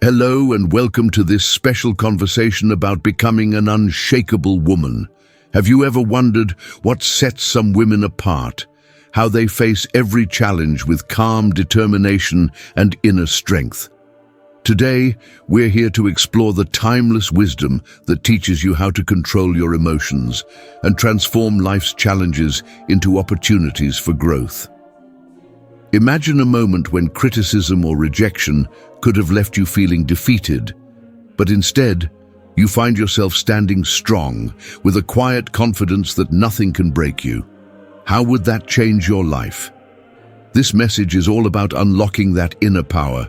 Hello and welcome to this special conversation about becoming an unshakable woman. Have you ever wondered what sets some women apart? How they face every challenge with calm determination and inner strength. Today, we're here to explore the timeless wisdom that teaches you how to control your emotions and transform life's challenges into opportunities for growth. Imagine a moment when criticism or rejection could have left you feeling defeated, but instead, you find yourself standing strong with a quiet confidence that nothing can break you. How would that change your life? This message is all about unlocking that inner power,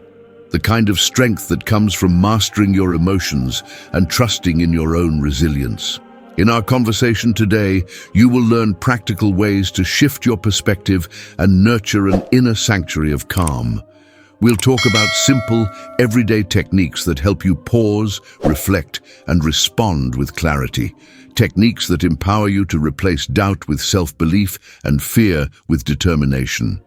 the kind of strength that comes from mastering your emotions and trusting in your own resilience. In our conversation today, you will learn practical ways to shift your perspective and nurture an inner sanctuary of calm. We'll talk about simple, everyday techniques that help you pause, reflect, and respond with clarity. Techniques that empower you to replace doubt with self-belief and fear with determination.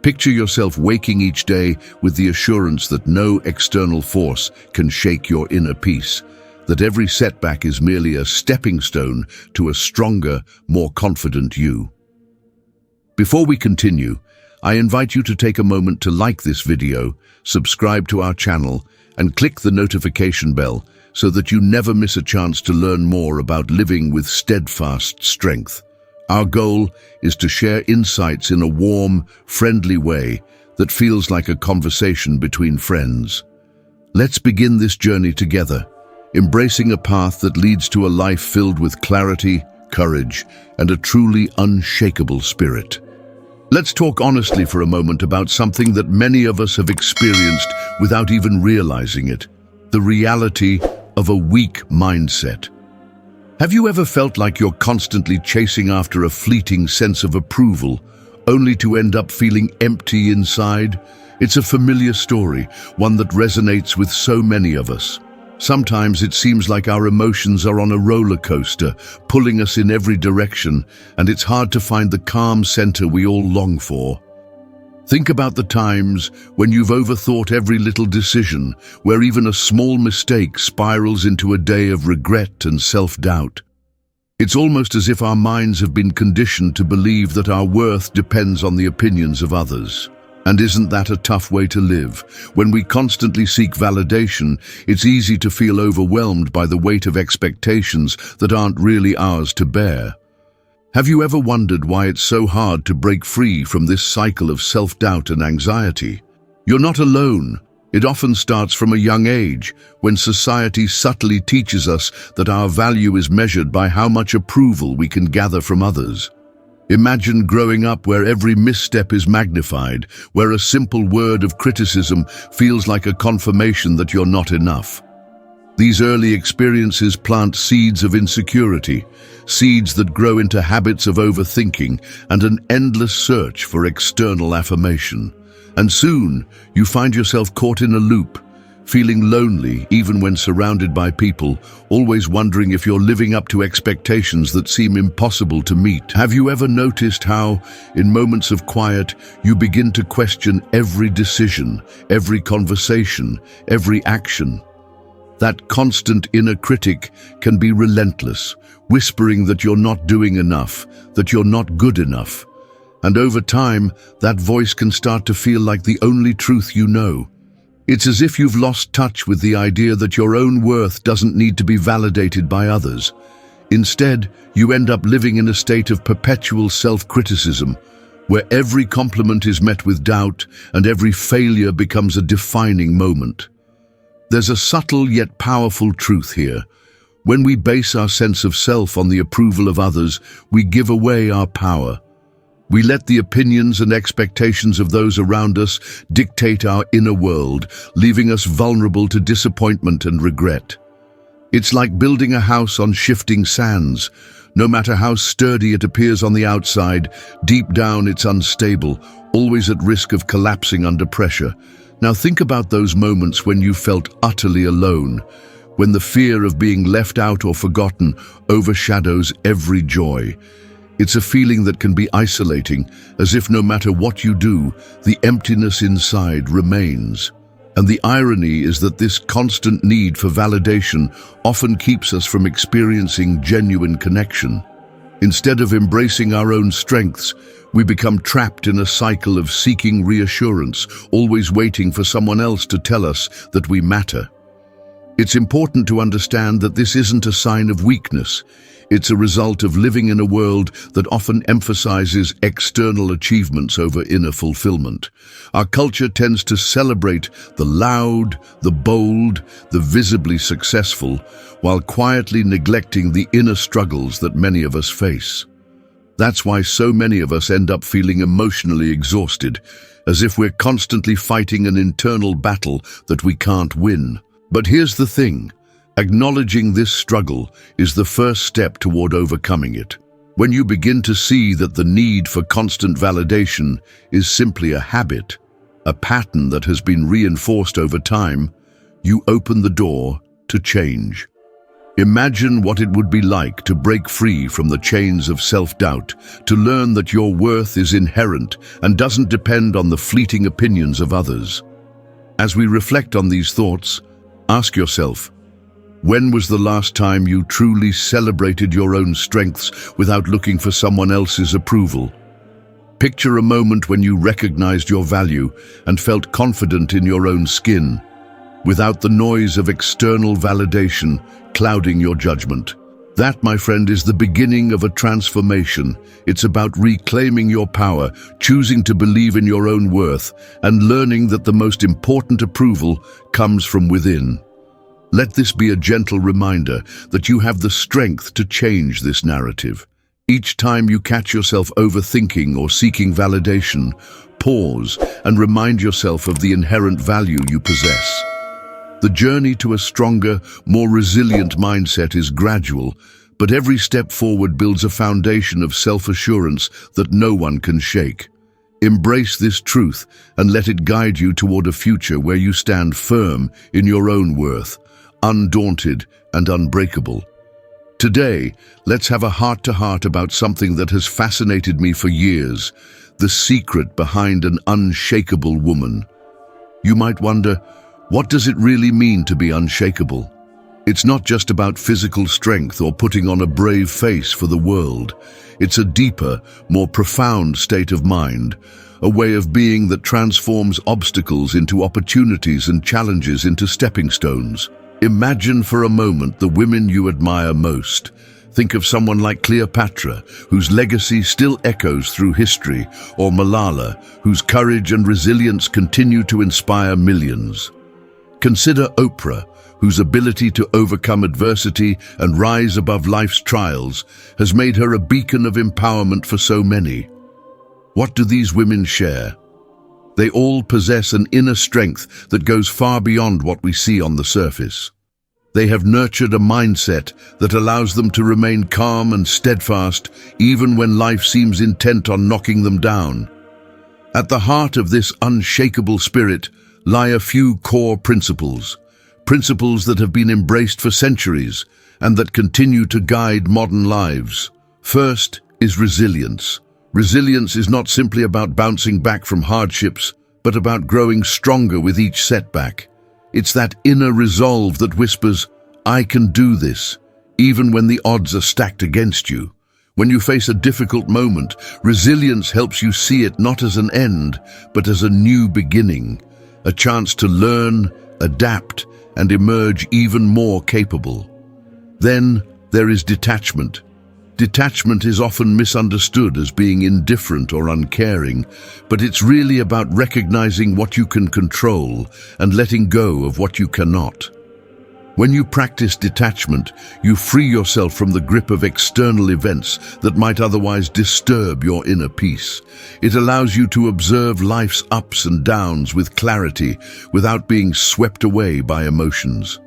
Picture yourself waking each day with the assurance that no external force can shake your inner peace, that every setback is merely a stepping stone to a stronger, more confident you. Before we continue, I invite you to take a moment to like this video, subscribe to our channel, and click the notification bell so that you never miss a chance to learn more about living with steadfast strength. Our goal is to share insights in a warm, friendly way that feels like a conversation between friends. Let's begin this journey together, embracing a path that leads to a life filled with clarity, courage, and a truly unshakable spirit. Let's talk honestly for a moment about something that many of us have experienced without even realizing it: the reality of a weak mindset. Have you ever felt like you're constantly chasing after a fleeting sense of approval, only to end up feeling empty inside? It's a familiar story, one that resonates with so many of us. Sometimes it seems like our emotions are on a roller coaster, pulling us in every direction, and it's hard to find the calm center we all long for. Think about the times when you've overthought every little decision, where even a small mistake spirals into a day of regret and self-doubt. It's almost as if our minds have been conditioned to believe that our worth depends on the opinions of others. And isn't that a tough way to live? When we constantly seek validation, it's easy to feel overwhelmed by the weight of expectations that aren't really ours to bear. Have you ever wondered why it's so hard to break free from this cycle of self-doubt and anxiety? You're not alone. It often starts from a young age, when society subtly teaches us that our value is measured by how much approval we can gather from others. Imagine growing up where every misstep is magnified, where a simple word of criticism feels like a confirmation that you're not enough. These early experiences plant seeds of insecurity, seeds that grow into habits of overthinking and an endless search for external affirmation. And soon, you find yourself caught in a loop, feeling lonely even when surrounded by people, always wondering if you're living up to expectations that seem impossible to meet. Have you ever noticed how, in moments of quiet, you begin to question every decision, every conversation, every action? That constant inner critic can be relentless, whispering that you're not doing enough, that you're not good enough. And over time, that voice can start to feel like the only truth you know. It's as if you've lost touch with the idea that your own worth doesn't need to be validated by others. Instead, you end up living in a state of perpetual self-criticism, where every compliment is met with doubt and every failure becomes a defining moment. There's a subtle yet powerful truth here. When we base our sense of self on the approval of others, we give away our power. We let the opinions and expectations of those around us dictate our inner world, leaving us vulnerable to disappointment and regret. It's like building a house on shifting sands. No matter how sturdy it appears on the outside, deep down it's unstable, always at risk of collapsing under pressure. Now think about those moments when you felt utterly alone, when the fear of being left out or forgotten overshadows every joy. It's a feeling that can be isolating, as if no matter what you do, the emptiness inside remains. And the irony is that this constant need for validation often keeps us from experiencing genuine connection. Instead of embracing our own strengths, we become trapped in a cycle of seeking reassurance, always waiting for someone else to tell us that we matter. It's important to understand that this isn't a sign of weakness. It's a result of living in a world that often emphasizes external achievements over inner fulfillment. Our culture tends to celebrate the loud, the bold, the visibly successful, while quietly neglecting the inner struggles that many of us face. That's why so many of us end up feeling emotionally exhausted, as if we're constantly fighting an internal battle that we can't win. But here's the thing. Acknowledging this struggle is the first step toward overcoming it. When you begin to see that the need for constant validation is simply a habit, a pattern that has been reinforced over time, you open the door to change. Imagine what it would be like to break free from the chains of self-doubt, to learn that your worth is inherent and doesn't depend on the fleeting opinions of others. As we reflect on these thoughts, ask yourself, when was the last time you truly celebrated your own strengths without looking for someone else's approval? Picture a moment when you recognized your value and felt confident in your own skin, without the noise of external validation clouding your judgment. That, my friend, is the beginning of a transformation. It's about reclaiming your power, choosing to believe in your own worth, and learning that the most important approval comes from within. Let this be a gentle reminder that you have the strength to change this narrative. Each time you catch yourself overthinking or seeking validation, pause and remind yourself of the inherent value you possess. The journey to a stronger, more resilient mindset is gradual, but every step forward builds a foundation of self-assurance that no one can shake. Embrace this truth and let it guide you toward a future where you stand firm in your own worth, undaunted and unbreakable. Today, let's have a heart-to-heart about something that has fascinated me for years, the secret behind an unshakable woman. You might wonder, what does it really mean to be unshakable? It's not just about physical strength or putting on a brave face for the world. It's a deeper, more profound state of mind, a way of being that transforms obstacles into opportunities and challenges into stepping stones. Imagine for a moment the women you admire most. Think of someone like Cleopatra, whose legacy still echoes through history, or Malala, whose courage and resilience continue to inspire millions. Consider Oprah, whose ability to overcome adversity and rise above life's trials has made her a beacon of empowerment for so many. What do these women share? They all possess an inner strength that goes far beyond what we see on the surface. They have nurtured a mindset that allows them to remain calm and steadfast even when life seems intent on knocking them down. At the heart of this unshakable spirit lie a few core principles that have been embraced for centuries and that continue to guide modern lives. First is resilience. Resilience is not simply about bouncing back from hardships, but about growing stronger with each setback. It's that inner resolve that whispers, "I can do this," even when the odds are stacked against you. When you face a difficult moment, resilience helps you see it not as an end, but as a new beginning, a chance to learn, adapt, and emerge even more capable. Then there is detachment. Detachment is often misunderstood as being indifferent or uncaring, but it's really about recognizing what you can control and letting go of what you cannot. When you practice detachment, you free yourself from the grip of external events that might otherwise disturb your inner peace. It allows you to observe life's ups and downs with clarity without being swept away by emotions.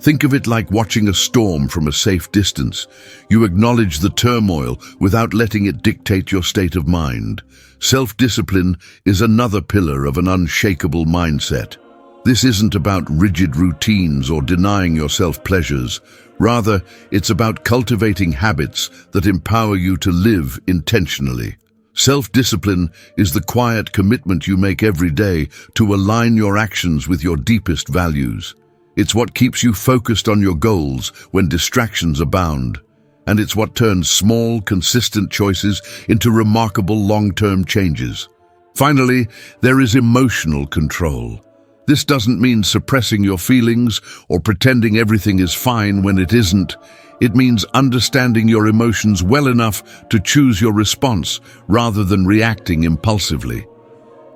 Think of it like watching a storm from a safe distance. You acknowledge the turmoil without letting it dictate your state of mind. Self-discipline is another pillar of an unshakable mindset. This isn't about rigid routines or denying yourself pleasures. Rather, it's about cultivating habits that empower you to live intentionally. Self-discipline is the quiet commitment you make every day to align your actions with your deepest values. It's what keeps you focused on your goals when distractions abound. And it's what turns small, consistent choices into remarkable long-term changes. Finally, there is emotional control. This doesn't mean suppressing your feelings or pretending everything is fine when it isn't. It means understanding your emotions well enough to choose your response rather than reacting impulsively.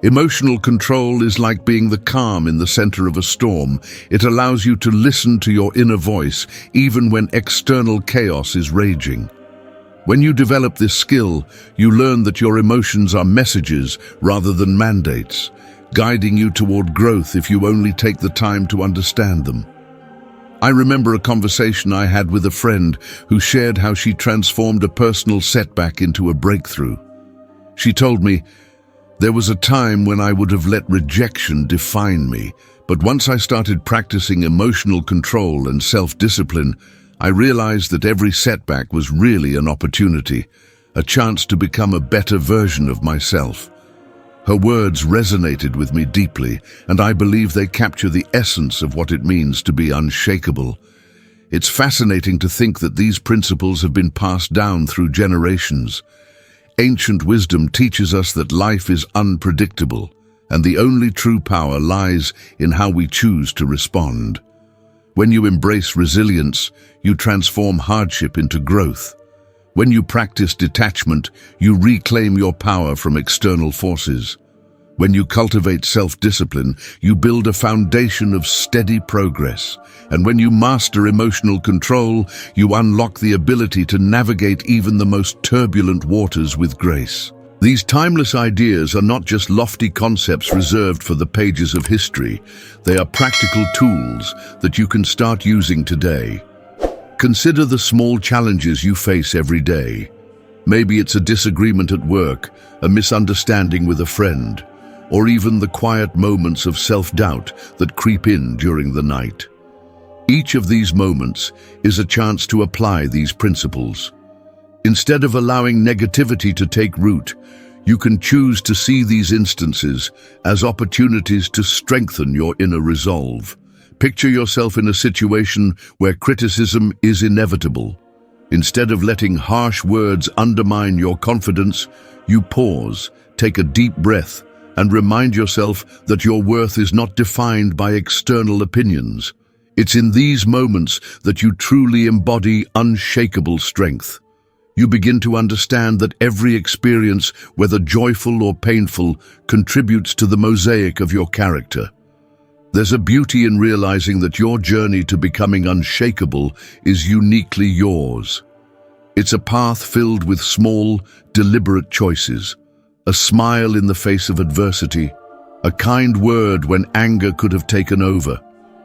Emotional control is like being the calm in the center of a storm. It allows you to listen to your inner voice even when external chaos is raging. When you develop this skill, you learn that your emotions are messages rather than mandates, guiding you toward growth if you only take the time to understand them. I remember a conversation I had with a friend who shared how she transformed a personal setback into a breakthrough. She told me, "There was a time when I would have let rejection define me, but once I started practicing emotional control and self-discipline, I realized that every setback was really an opportunity, a chance to become a better version of myself." Her words resonated with me deeply, and I believe they capture the essence of what it means to be unshakable. It's fascinating to think that these principles have been passed down through generations. Ancient wisdom teaches us that life is unpredictable, and the only true power lies in how we choose to respond. When you embrace resilience, you transform hardship into growth. When you practice detachment, you reclaim your power from external forces. When you cultivate self-discipline, you build a foundation of steady progress. And when you master emotional control, you unlock the ability to navigate even the most turbulent waters with grace. These timeless ideas are not just lofty concepts reserved for the pages of history. They are practical tools that you can start using today. Consider the small challenges you face every day. Maybe it's a disagreement at work, a misunderstanding with a friend, or even the quiet moments of self-doubt that creep in during the night. Each of these moments is a chance to apply these principles. Instead of allowing negativity to take root, you can choose to see these instances as opportunities to strengthen your inner resolve. Picture yourself in a situation where criticism is inevitable. Instead of letting harsh words undermine your confidence, you pause, take a deep breath, and remind yourself that your worth is not defined by external opinions. It's in these moments that you truly embody unshakable strength. You begin to understand that every experience, whether joyful or painful, contributes to the mosaic of your character. There's a beauty in realizing that your journey to becoming unshakable is uniquely yours. It's a path filled with small, deliberate choices. A smile in the face of adversity, a kind word when anger could have taken over,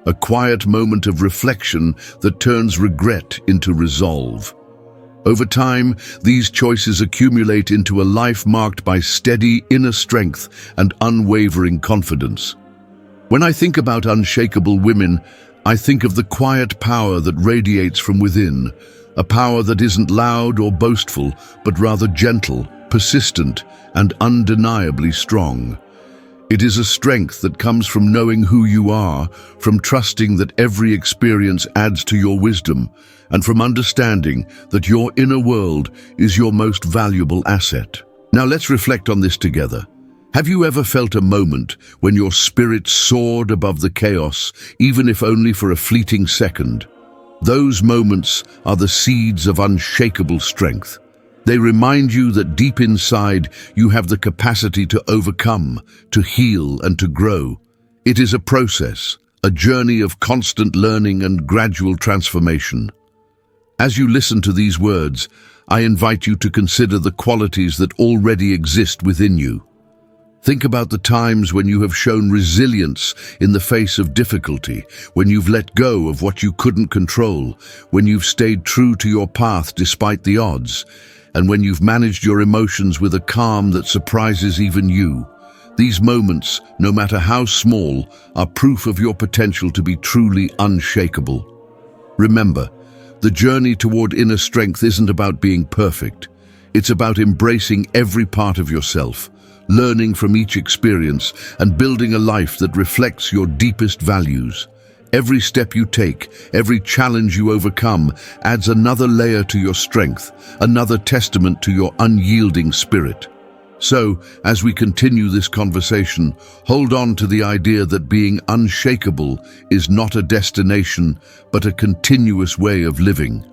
a quiet moment of reflection that turns regret into resolve. Over time, these choices accumulate into a life marked by steady inner strength and unwavering confidence. When I think about unshakable women, I think of the quiet power that radiates from within, a power that isn't loud or boastful, but rather gentle, persistent, and undeniably strong. It is a strength that comes from knowing who you are, from trusting that every experience adds to your wisdom, and from understanding that your inner world is your most valuable asset. Now let's reflect on this together. Have you ever felt a moment when your spirit soared above the chaos, even if only for a fleeting second? Those moments are the seeds of unshakable strength. They remind you that deep inside you have the capacity to overcome, to heal, and to grow. It is a process, a journey of constant learning and gradual transformation. As you listen to these words, I invite you to consider the qualities that already exist within you. Think about the times when you have shown resilience in the face of difficulty, when you've let go of what you couldn't control, when you've stayed true to your path despite the odds, and when you've managed your emotions with a calm that surprises even you. These moments, no matter how small, are proof of your potential to be truly unshakable. Remember, the journey toward inner strength isn't about being perfect. It's about embracing every part of yourself, learning from each experience, and building a life that reflects your deepest values. Every step you take, every challenge you overcome, adds another layer to your strength, another testament to your unyielding spirit. So, as we continue this conversation, hold on to the idea that being unshakable is not a destination, but a continuous way of living.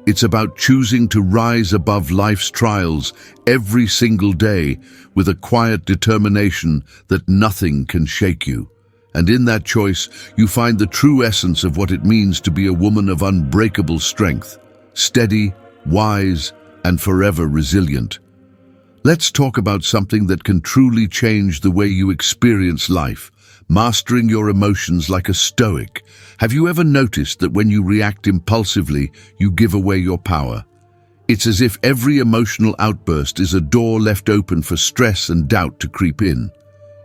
It's about choosing to rise above life's trials every single day with a quiet determination that nothing can shake you. And in that choice, you find the true essence of what it means to be a woman of unbreakable strength, steady, wise, and forever resilient. Let's talk about something that can truly change the way you experience life, mastering your emotions like a Stoic. Have you ever noticed that when you react impulsively, you give away your power? It's as if every emotional outburst is a door left open for stress and doubt to creep in.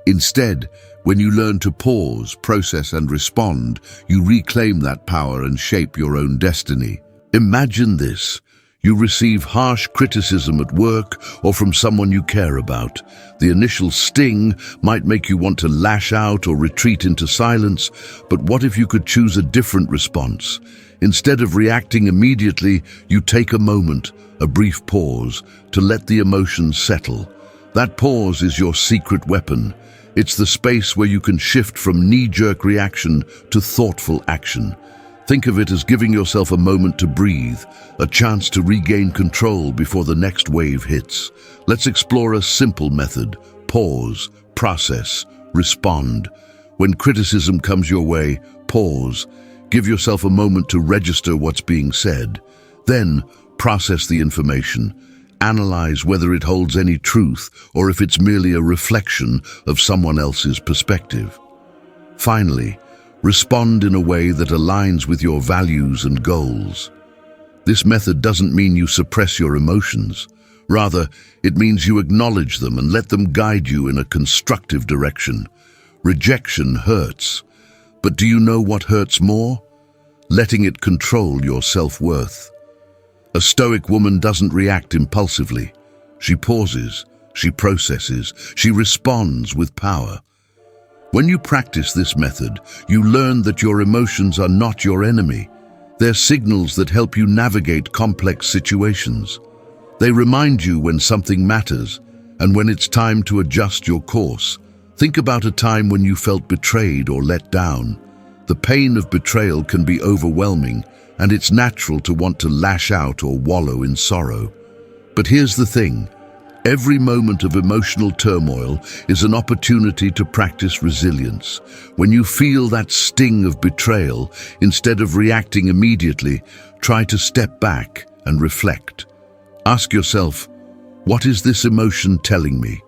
Instead, when you learn to pause, process, and respond, you reclaim that power and shape your own destiny. Imagine this. You receive harsh criticism at work or from someone you care about. The initial sting might make you want to lash out or retreat into silence, but what if you could choose a different response? Instead of reacting immediately, you take a moment, a brief pause, to let the emotions settle. That pause is your secret weapon. It's the space where you can shift from knee-jerk reaction to thoughtful action. Think of it as giving yourself a moment to breathe, a chance to regain control before the next wave hits. Let's explore a simple method: pause, process, respond. When criticism comes your way, pause. Give yourself a moment to register what's being said. Then, process the information. Analyze whether it holds any truth or if it's merely a reflection of someone else's perspective. Finally, respond in a way that aligns with your values and goals. This method doesn't mean you suppress your emotions. Rather, it means you acknowledge them and let them guide you in a constructive direction. Rejection hurts, but do you know what hurts more? Letting it control your self-worth. A Stoic woman doesn't react impulsively. She pauses, she processes, she responds with power. When you practice this method, you learn that your emotions are not your enemy. They're signals that help you navigate complex situations. They remind you when something matters and when it's time to adjust your course. Think about a time when you felt betrayed or let down. The pain of betrayal can be overwhelming, and it's natural to want to lash out or wallow in sorrow. But here's the thing. Every moment of emotional turmoil is an opportunity to practice resilience. When you feel that sting of betrayal, instead of reacting immediately, try to step back and reflect. Ask yourself, what is this emotion telling me?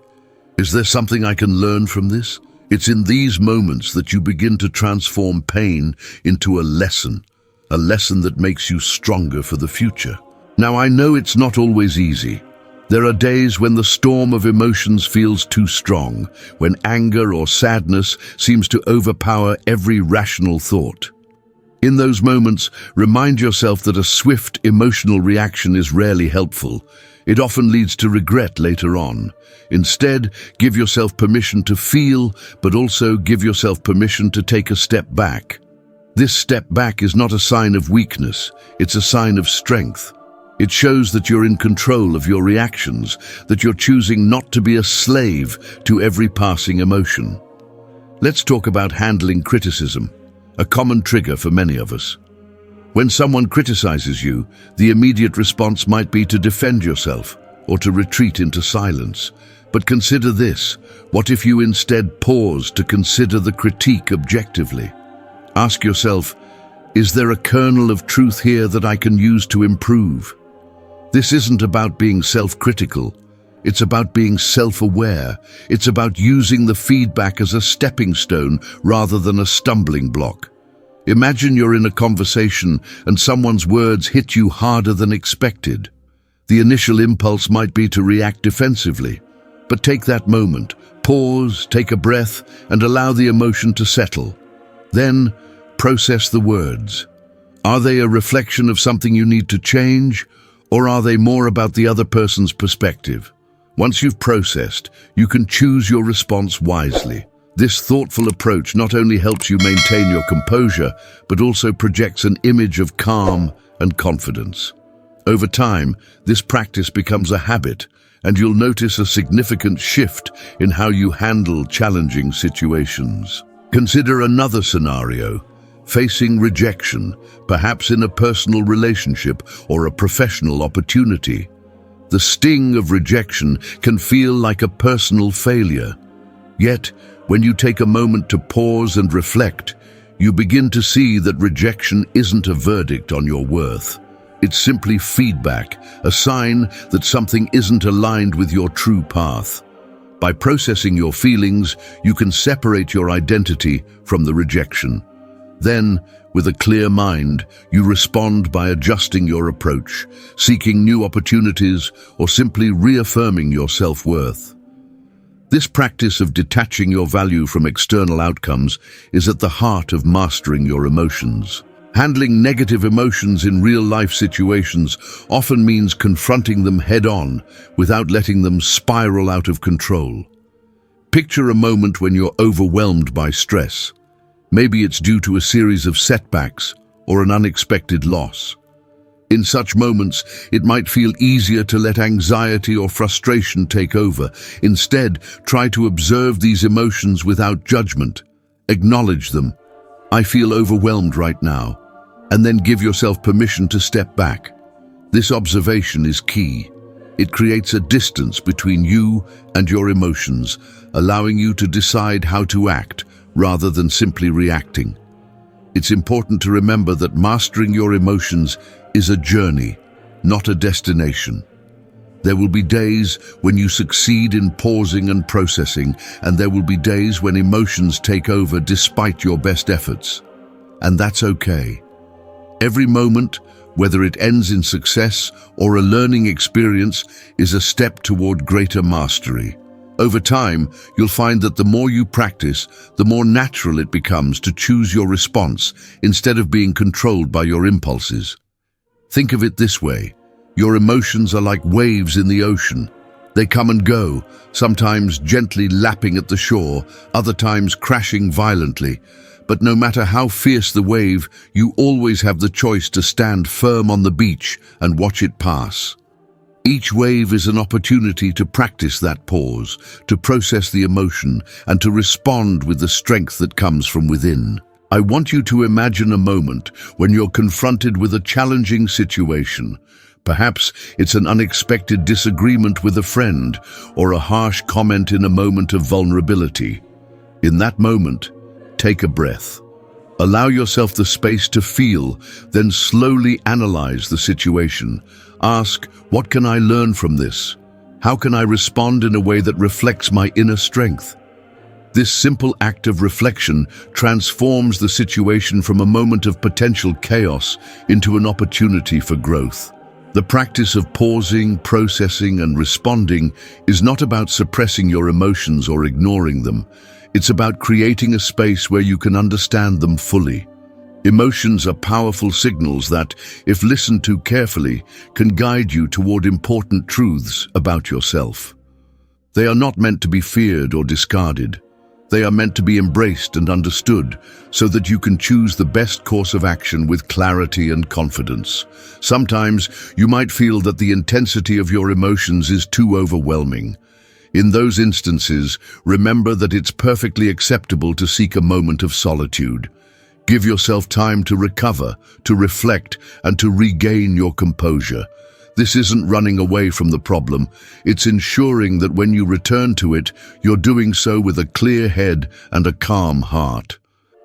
Is there something I can learn from this? It's in these moments that you begin to transform pain into a lesson that makes you stronger for the future. Now, I know it's not always easy. There are days when the storm of emotions feels too strong, when anger or sadness seems to overpower every rational thought. In those moments, remind yourself that a swift emotional reaction is rarely helpful. It often leads to regret later on. Instead, give yourself permission to feel, but also give yourself permission to take a step back. This step back is not a sign of weakness, it's a sign of strength. It shows that you're in control of your reactions, that you're choosing not to be a slave to every passing emotion. Let's talk about handling criticism, a common trigger for many of us. When someone criticizes you, the immediate response might be to defend yourself or to retreat into silence. But consider this: what if you instead pause to consider the critique objectively? Ask yourself, is there a kernel of truth here that I can use to improve? This isn't about being self-critical. It's about being self-aware. It's about using the feedback as a stepping stone rather than a stumbling block. Imagine you're in a conversation and someone's words hit you harder than expected. The initial impulse might be to react defensively. But take that moment, pause, take a breath, and allow the emotion to settle. Then, process the words. Are they a reflection of something you need to change, Or are they more about the other person's perspective? Once you've processed, you can choose your response wisely. This thoughtful approach not only helps you maintain your composure, but also projects an image of calm and confidence. Over time, this practice becomes a habit, and you'll notice a significant shift in how you handle challenging situations. Consider another scenario: facing rejection, perhaps in a personal relationship or a professional opportunity. The sting of rejection can feel like a personal failure. Yet, when you take a moment to pause and reflect, you begin to see that rejection isn't a verdict on your worth. It's simply feedback, a sign that something isn't aligned with your true path. By processing your feelings, you can separate your identity from the rejection. Then, with a clear mind, you respond by adjusting your approach, seeking new opportunities, or simply reaffirming your self-worth. This practice of detaching your value from external outcomes is at the heart of mastering your emotions. Handling negative emotions in real-life situations often means confronting them head-on without letting them spiral out of control. Picture a moment when you're overwhelmed by stress. Maybe it's due to a series of setbacks or an unexpected loss. In such moments, it might feel easier to let anxiety or frustration take over. Instead, try to observe these emotions without judgment. Acknowledge them. I feel overwhelmed right now. And then give yourself permission to step back. This observation is key. It creates a distance between you and your emotions, allowing you to decide how to act rather than simply reacting. It's important to remember that mastering your emotions is a journey, not a destination. There will be days when you succeed in pausing and processing, and there will be days when emotions take over despite your best efforts. And that's okay. Every moment, whether it ends in success or a learning experience, is a step toward greater mastery. Over time, you'll find that the more you practice, the more natural it becomes to choose your response instead of being controlled by your impulses. Think of it this way: your emotions are like waves in the ocean. They come and go, sometimes gently lapping at the shore, other times crashing violently. But no matter how fierce the wave, you always have the choice to stand firm on the beach and watch it pass. Each wave is an opportunity to practice that pause, to process the emotion, and to respond with the strength that comes from within. I want you to imagine a moment when you're confronted with a challenging situation. Perhaps it's an unexpected disagreement with a friend, or a harsh comment in a moment of vulnerability. In that moment, take a breath. Allow yourself the space to feel, then slowly analyze the situation. Ask, what can I learn from this? How can I respond in a way that reflects my inner strength? This simple act of reflection transforms the situation from a moment of potential chaos into an opportunity for growth. The practice of pausing, processing, and responding is not about suppressing your emotions or ignoring them. It's about creating a space where you can understand them fully. Emotions are powerful signals that, if listened to carefully, can guide you toward important truths about yourself. They are not meant to be feared or discarded. They are meant to be embraced and understood so that you can choose the best course of action with clarity and confidence. Sometimes you might feel that the intensity of your emotions is too overwhelming. In those instances, remember that it's perfectly acceptable to seek a moment of solitude. Give yourself time to recover, to reflect, and to regain your composure. This isn't running away from the problem. It's ensuring that when you return to it, you're doing so with a clear head and a calm heart.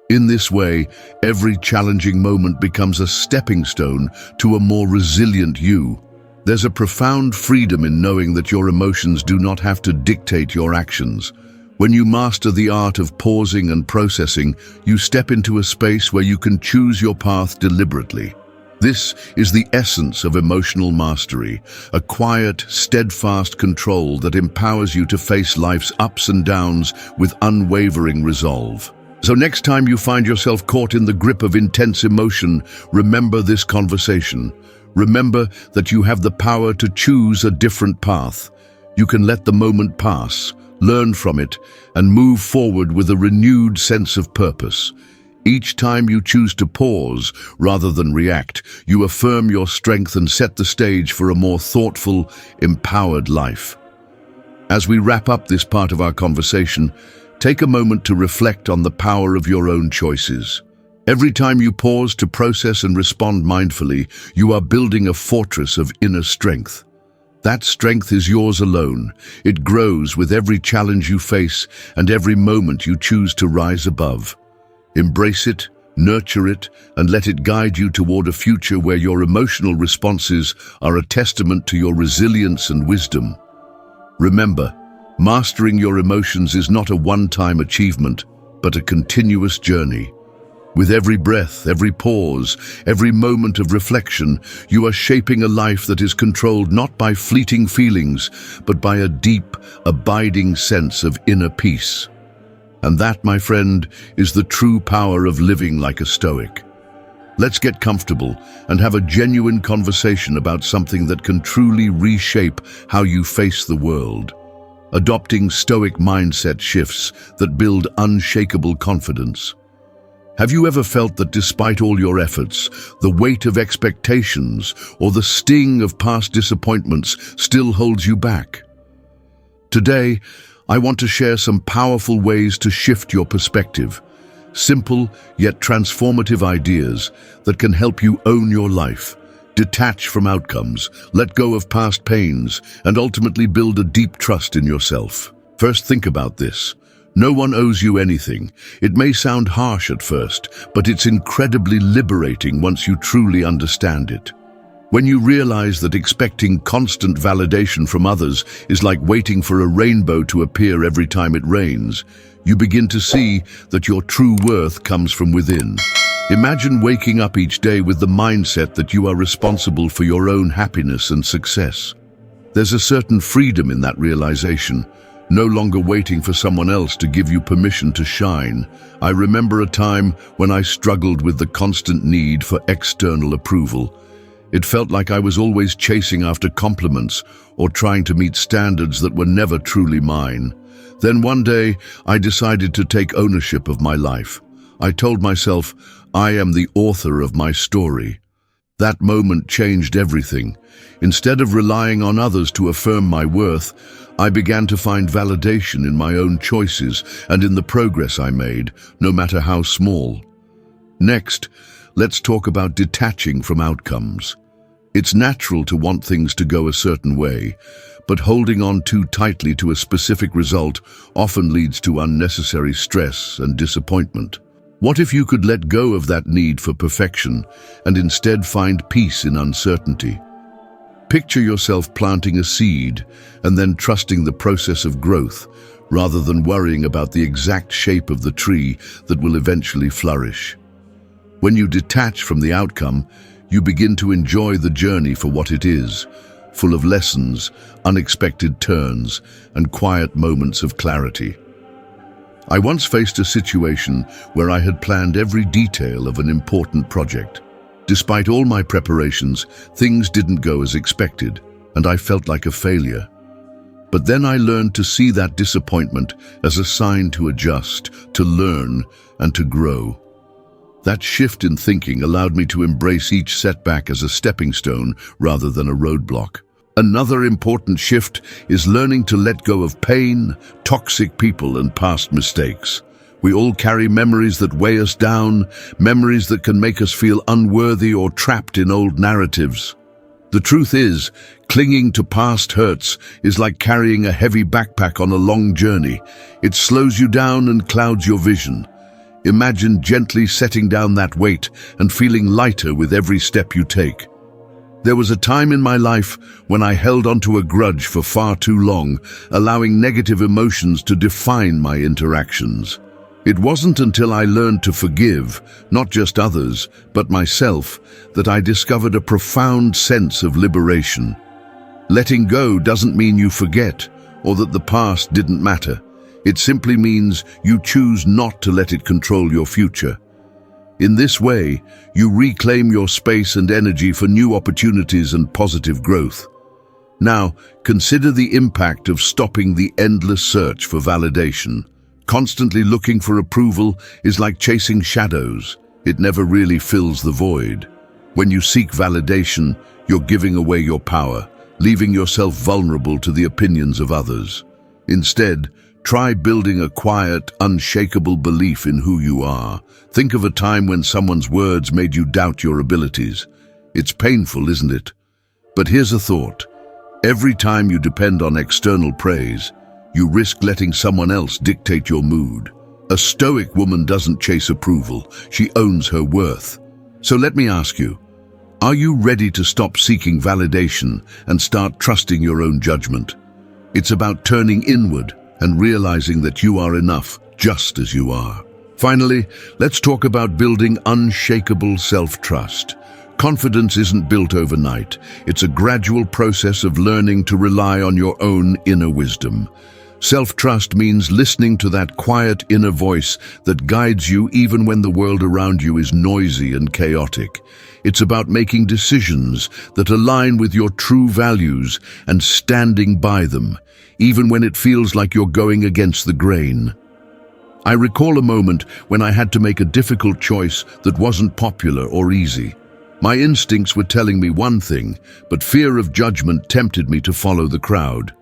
In this way, every challenging moment becomes a stepping stone to a more resilient you. There's a profound freedom in knowing that your emotions do not have to dictate your actions. When you master the art of pausing and processing, you step into a space where you can choose your path deliberately. This is the essence of emotional mastery, a quiet, steadfast control that empowers you to face life's ups and downs with unwavering resolve. So next time you find yourself caught in the grip of intense emotion, remember this conversation. Remember that you have the power to choose a different path. You can let the moment pass, learn from it, and move forward with a renewed sense of purpose. Each time you choose to pause rather than react, you affirm your strength and set the stage for a more thoughtful, empowered life. As we wrap up this part of our conversation, take a moment to reflect on the power of your own choices. Every time you pause to process and respond mindfully, you are building a fortress of inner strength. That strength is yours alone. It grows with every challenge you face and every moment you choose to rise above. Embrace it, nurture it, and let it guide you toward a future where your emotional responses are a testament to your resilience and wisdom. Remember, mastering your emotions is not a one-time achievement, but a continuous journey. With every breath, every pause, every moment of reflection, you are shaping a life that is controlled not by fleeting feelings, but by a deep, abiding sense of inner peace. And that, my friend, is the true power of living like a Stoic. Let's get comfortable and have a genuine conversation about something that can truly reshape how you face the world. Adopting Stoic mindset shifts that build unshakable confidence. Have you ever felt that despite all your efforts, the weight of expectations or the sting of past disappointments still holds you back? Today, I want to share some powerful ways to shift your perspective. Simple yet transformative ideas that can help you own your life, detach from outcomes, let go of past pains, and ultimately build a deep trust in yourself. First, think about this. No one owes you anything. It may sound harsh at first, but it's incredibly liberating once you truly understand it. When you realize that expecting constant validation from others is like waiting for a rainbow to appear every time it rains, you begin to see that your true worth comes from within. Imagine waking up each day with the mindset that you are responsible for your own happiness and success. There's a certain freedom in that realization, no longer waiting for someone else to give you permission to shine. I remember a time when I struggled with the constant need for external approval. It felt like I was always chasing after compliments or trying to meet standards that were never truly mine. Then one day, I decided to take ownership of my life. I told myself, I am the author of my story. That moment changed everything. Instead of relying on others to affirm my worth, I began to find validation in my own choices and in the progress I made, no matter how small. Next, let's talk about detaching from outcomes. It's natural to want things to go a certain way, but holding on too tightly to a specific result often leads to unnecessary stress and disappointment. What if you could let go of that need for perfection and instead find peace in uncertainty? Picture yourself planting a seed and then trusting the process of growth rather than worrying about the exact shape of the tree that will eventually flourish. When you detach from the outcome, you begin to enjoy the journey for what it is, full of lessons, unexpected turns, and quiet moments of clarity. I once faced a situation where I had planned every detail of an important project. Despite all my preparations, things didn't go as expected, and I felt like a failure. But then I learned to see that disappointment as a sign to adjust, to learn, and to grow. That shift in thinking allowed me to embrace each setback as a stepping stone rather than a roadblock. Another important shift is learning to let go of pain, toxic people, and past mistakes. We all carry memories that weigh us down, memories that can make us feel unworthy or trapped in old narratives. The truth is, clinging to past hurts is like carrying a heavy backpack on a long journey. It slows you down and clouds your vision. Imagine gently setting down that weight and feeling lighter with every step you take. There was a time in my life when I held onto a grudge for far too long, allowing negative emotions to define my interactions. It wasn't until I learned to forgive, not just others, but myself, that I discovered a profound sense of liberation. Letting go doesn't mean you forget, or that the past didn't matter. It simply means you choose not to let it control your future. In this way, you reclaim your space and energy for new opportunities and positive growth. Now, consider the impact of stopping the endless search for validation. Constantly looking for approval is like chasing shadows. It never really fills the void. When you seek validation, you're giving away your power, leaving yourself vulnerable to the opinions of others. Instead, try building a quiet, unshakable belief in who you are. Think of a time when someone's words made you doubt your abilities. It's painful, isn't it? But here's a thought. Every time you depend on external praise, you risk letting someone else dictate your mood. A Stoic woman doesn't chase approval, she owns her worth. So let me ask you, are you ready to stop seeking validation and start trusting your own judgment? It's about turning inward and realizing that you are enough just as you are. Finally, let's talk about building unshakable self-trust. Confidence isn't built overnight. It's a gradual process of learning to rely on your own inner wisdom. Self-trust means listening to that quiet inner voice that guides you even when the world around you is noisy and chaotic. It's about making decisions that align with your true values and standing by them, even when it feels like you're going against the grain. I recall a moment when I had to make a difficult choice that wasn't popular or easy. My instincts were telling me one thing, but fear of judgment tempted me to follow the crowd.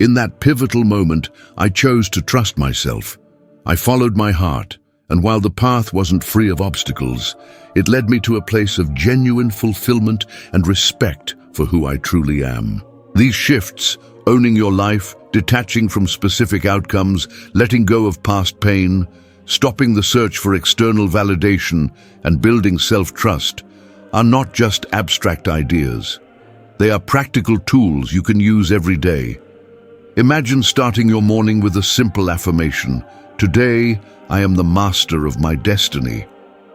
In that pivotal moment, I chose to trust myself. I followed my heart, and while the path wasn't free of obstacles, it led me to a place of genuine fulfillment and respect for who I truly am. These shifts, owning your life, detaching from specific outcomes, letting go of past pain, stopping the search for external validation, and building self-trust, are not just abstract ideas. They are practical tools you can use every day. Imagine starting your morning with a simple affirmation, "Today, I am the master of my destiny."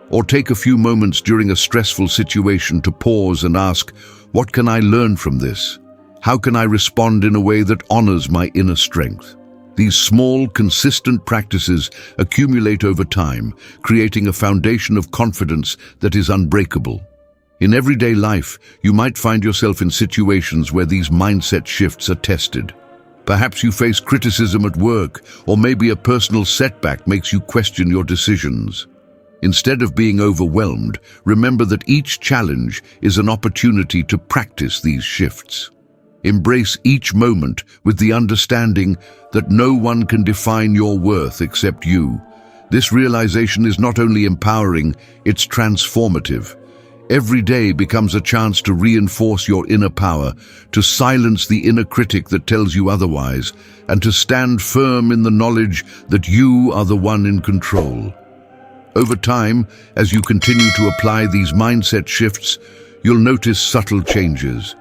Or take a few moments during a stressful situation to pause and ask, "What can I learn from this? How can I respond in a way that honors my inner strength?" These small, consistent practices accumulate over time, creating a foundation of confidence that is unbreakable. In everyday life, you might find yourself in situations where these mindset shifts are tested. Perhaps you face criticism at work, or maybe a personal setback makes you question your decisions. Instead of being overwhelmed, remember that each challenge is an opportunity to practice these shifts. Embrace each moment with the understanding that no one can define your worth except you. This realization is not only empowering, it's transformative. Every day becomes a chance to reinforce your inner power, to silence the inner critic that tells you otherwise, and to stand firm in the knowledge that you are the one in control. Over time, as you continue to apply these mindset shifts, you'll notice subtle changes.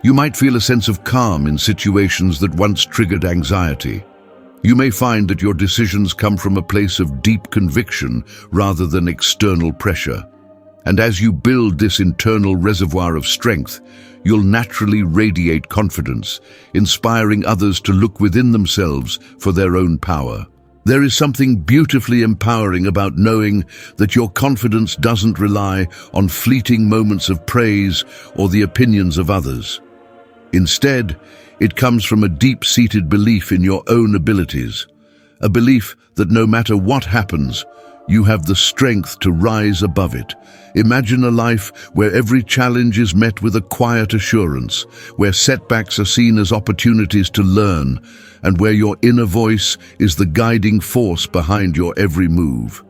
You might feel a sense of calm in situations that once triggered anxiety. You may find that your decisions come from a place of deep conviction rather than external pressure. And as you build this internal reservoir of strength, you'll naturally radiate confidence, inspiring others to look within themselves for their own power. There is something beautifully empowering about knowing that your confidence doesn't rely on fleeting moments of praise or the opinions of others. Instead, it comes from a deep-seated belief in your own abilities, a belief that no matter what happens, you have the strength to rise above it. Imagine a life where every challenge is met with a quiet assurance, where setbacks are seen as opportunities to learn, and where your inner voice is the guiding force behind your every move.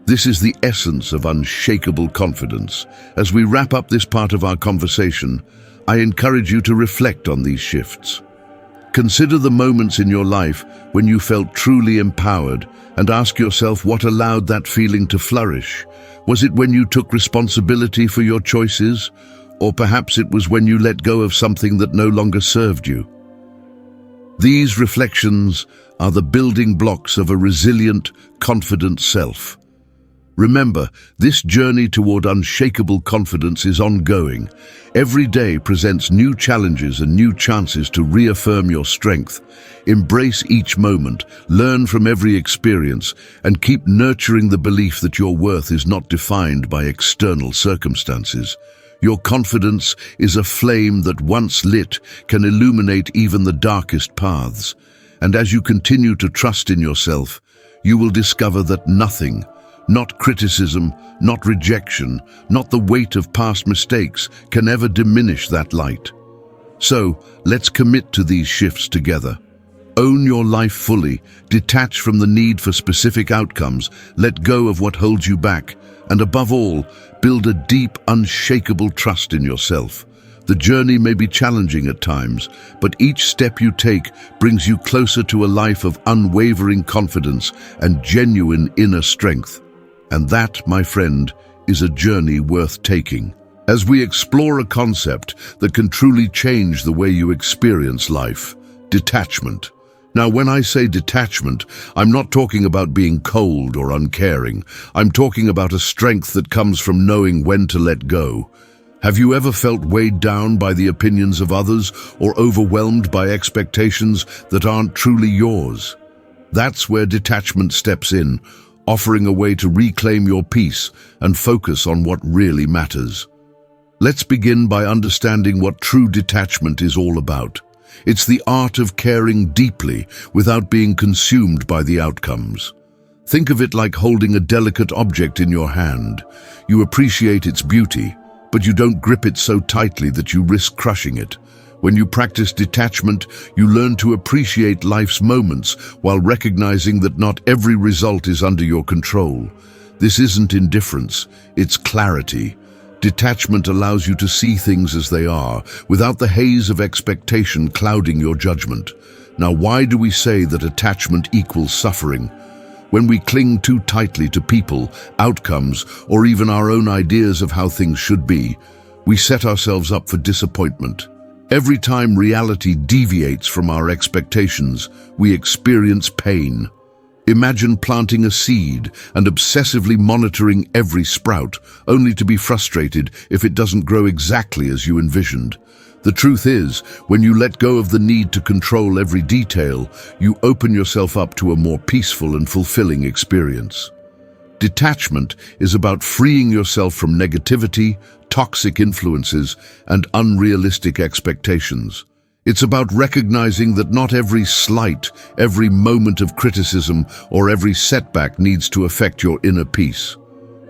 This is the essence of unshakable confidence. As we wrap up this part of our conversation, I encourage you to reflect on these shifts. Consider the moments in your life when you felt truly empowered and ask yourself what allowed that feeling to flourish. Was it when you took responsibility for your choices? Or perhaps it was when you let go of something that no longer served you? These reflections are the building blocks of a resilient, confident self. Remember, this journey toward unshakable confidence is ongoing. Every day presents new challenges and new chances to reaffirm your strength. Embrace each moment, learn from every experience, and keep nurturing the belief that your worth is not defined by external circumstances. Your confidence is a flame that, once lit, can illuminate even the darkest paths. And as you continue to trust in yourself, you will discover that nothing, not criticism, not rejection, not the weight of past mistakes, can ever diminish that light. So, let's commit to these shifts together. Own your life fully, detach from the need for specific outcomes, let go of what holds you back, and above all, build a deep, unshakable trust in yourself. The journey may be challenging at times, but each step you take brings you closer to a life of unwavering confidence and genuine inner strength. And that, my friend, is a journey worth taking. As we explore a concept that can truly change the way you experience life, detachment. Now, when I say detachment, I'm not talking about being cold or uncaring. I'm talking about a strength that comes from knowing when to let go. Have you ever felt weighed down by the opinions of others or overwhelmed by expectations that aren't truly yours? That's where detachment steps in, offering a way to reclaim your peace and focus on what really matters. Let's begin by understanding what true detachment is all about. It's the art of caring deeply without being consumed by the outcomes. Think of it like holding a delicate object in your hand. You appreciate its beauty, but you don't grip it so tightly that you risk crushing it. When you practice detachment, you learn to appreciate life's moments while recognizing that not every result is under your control. This isn't indifference, it's clarity. Detachment allows you to see things as they are, without the haze of expectation clouding your judgment. Now, why do we say that attachment equals suffering? When we cling too tightly to people, outcomes, or even our own ideas of how things should be, we set ourselves up for disappointment. Every time reality deviates from our expectations, we experience pain. Imagine planting a seed and obsessively monitoring every sprout, only to be frustrated if it doesn't grow exactly as you envisioned. The truth is, when you let go of the need to control every detail, you open yourself up to a more peaceful and fulfilling experience. Detachment is about freeing yourself from negativity, toxic influences, and unrealistic expectations. It's about recognizing that not every slight, every moment of criticism, or every setback needs to affect your inner peace.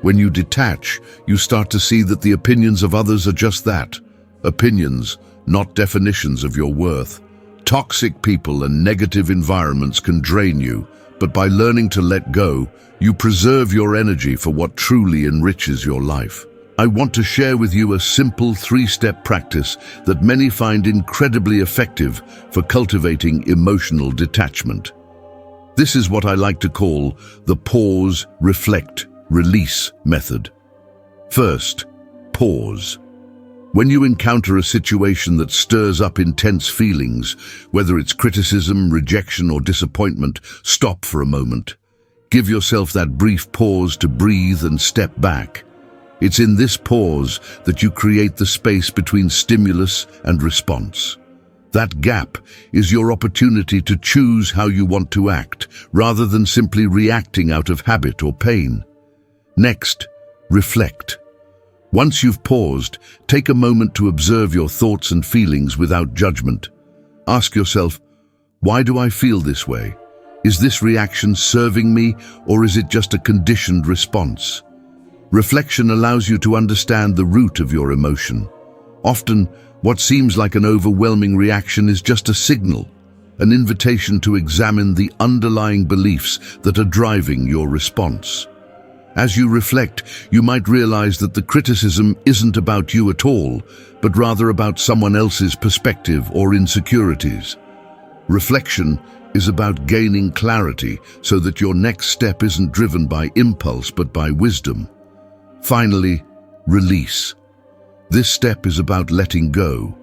When you detach, you start to see that the opinions of others are just that, opinions, not definitions of your worth. Toxic people and negative environments can drain you, but by learning to let go, you preserve your energy for what truly enriches your life. I want to share with you a simple 3-step practice that many find incredibly effective for cultivating emotional detachment. This is what I like to call the pause, reflect, release method. First, pause. When you encounter a situation that stirs up intense feelings, whether it's criticism, rejection, or disappointment, stop for a moment. Give yourself that brief pause to breathe and step back. It's in this pause that you create the space between stimulus and response. That gap is your opportunity to choose how you want to act, rather than simply reacting out of habit or pain. Next, reflect. Once you've paused, take a moment to observe your thoughts and feelings without judgment. Ask yourself, why do I feel this way? Is this reaction serving me, or is it just a conditioned response? Reflection allows you to understand the root of your emotion. Often, what seems like an overwhelming reaction is just a signal, an invitation to examine the underlying beliefs that are driving your response. As you reflect, you might realize that the criticism isn't about you at all, but rather about someone else's perspective or insecurities. Reflection is about gaining clarity so that your next step isn't driven by impulse but by wisdom. Finally, release. This step is about letting go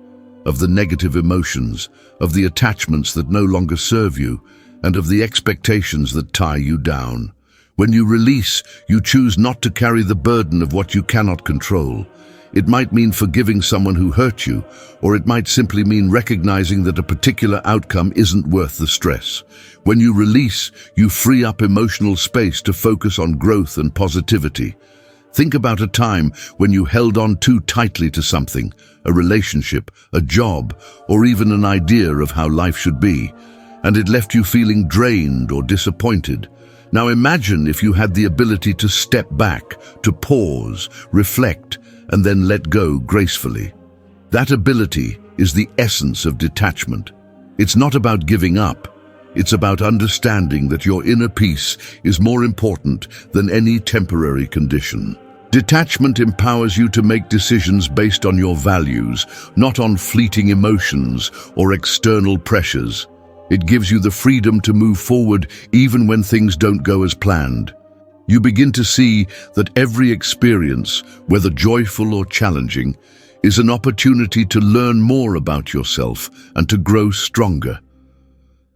of the negative emotions, of the attachments that no longer serve you, and of the expectations that tie you down. When you release, you choose not to carry the burden of what you cannot control. It might mean forgiving someone who hurt you, or it might simply mean recognizing that a particular outcome isn't worth the stress. When you release, you free up emotional space to focus on growth and positivity. Think about a time when you held on too tightly to something, a relationship, a job, or even an idea of how life should be, and it left you feeling drained or disappointed. Now imagine if you had the ability to step back, to pause, reflect, and then let go gracefully. That ability is the essence of detachment. It's not about giving up. It's about understanding that your inner peace is more important than any temporary condition. Detachment empowers you to make decisions based on your values, not on fleeting emotions or external pressures. It gives you the freedom to move forward even when things don't go as planned. You begin to see that every experience, whether joyful or challenging, is an opportunity to learn more about yourself and to grow stronger.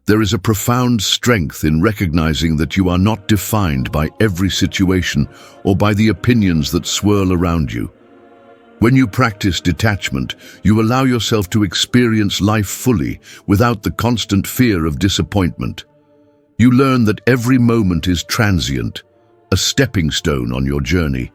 There is a profound strength in recognizing that you are not defined by every situation or by the opinions that swirl around you. When you practice detachment, you allow yourself to experience life fully without the constant fear of disappointment. You learn that every moment is transient, a stepping stone on your journey,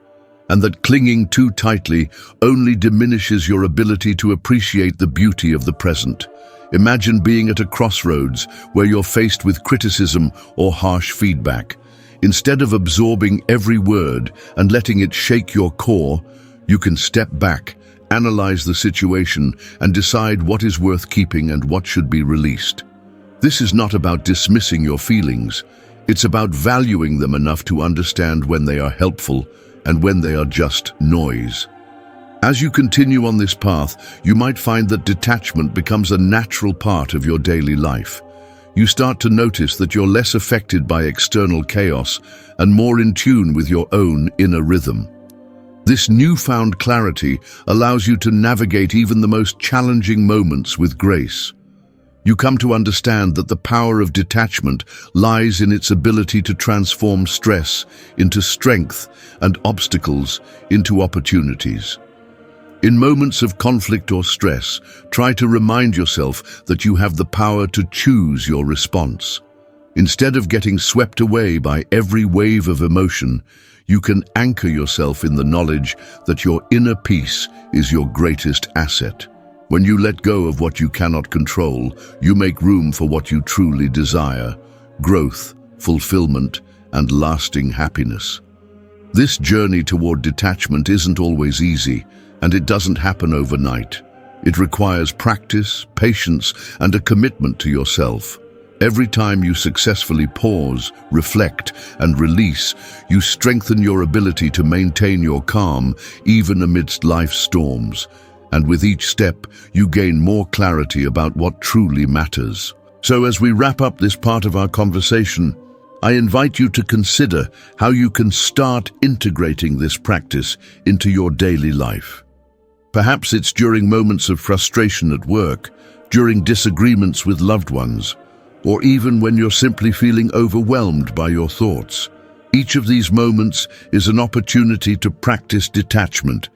and that clinging too tightly only diminishes your ability to appreciate the beauty of the present. Imagine being at a crossroads where you're faced with criticism or harsh feedback. Instead of absorbing every word and letting it shake your core, you can step back, analyze the situation, and decide what is worth keeping and what should be released. This is not about dismissing your feelings. It's about valuing them enough to understand when they are helpful and when they are just noise. As you continue on this path, you might find that detachment becomes a natural part of your daily life. You start to notice that you're less affected by external chaos and more in tune with your own inner rhythm. This newfound clarity allows you to navigate even the most challenging moments with grace. You come to understand that the power of detachment lies in its ability to transform stress into strength and obstacles into opportunities. In moments of conflict or stress, try to remind yourself that you have the power to choose your response. Instead of getting swept away by every wave of emotion, you can anchor yourself in the knowledge that your inner peace is your greatest asset. When you let go of what you cannot control, you make room for what you truly desire: growth, fulfillment, and lasting happiness. This journey toward detachment isn't always easy, and it doesn't happen overnight. It requires practice, patience, and a commitment to yourself. Every time you successfully pause, reflect, and release, you strengthen your ability to maintain your calm even amidst life's storms. And with each step, you gain more clarity about what truly matters. So as we wrap up this part of our conversation, I invite you to consider how you can start integrating this practice into your daily life. Perhaps it's during moments of frustration at work, during disagreements with loved ones, or even when you're simply feeling overwhelmed by your thoughts. Each of these moments is an opportunity to practice detachment,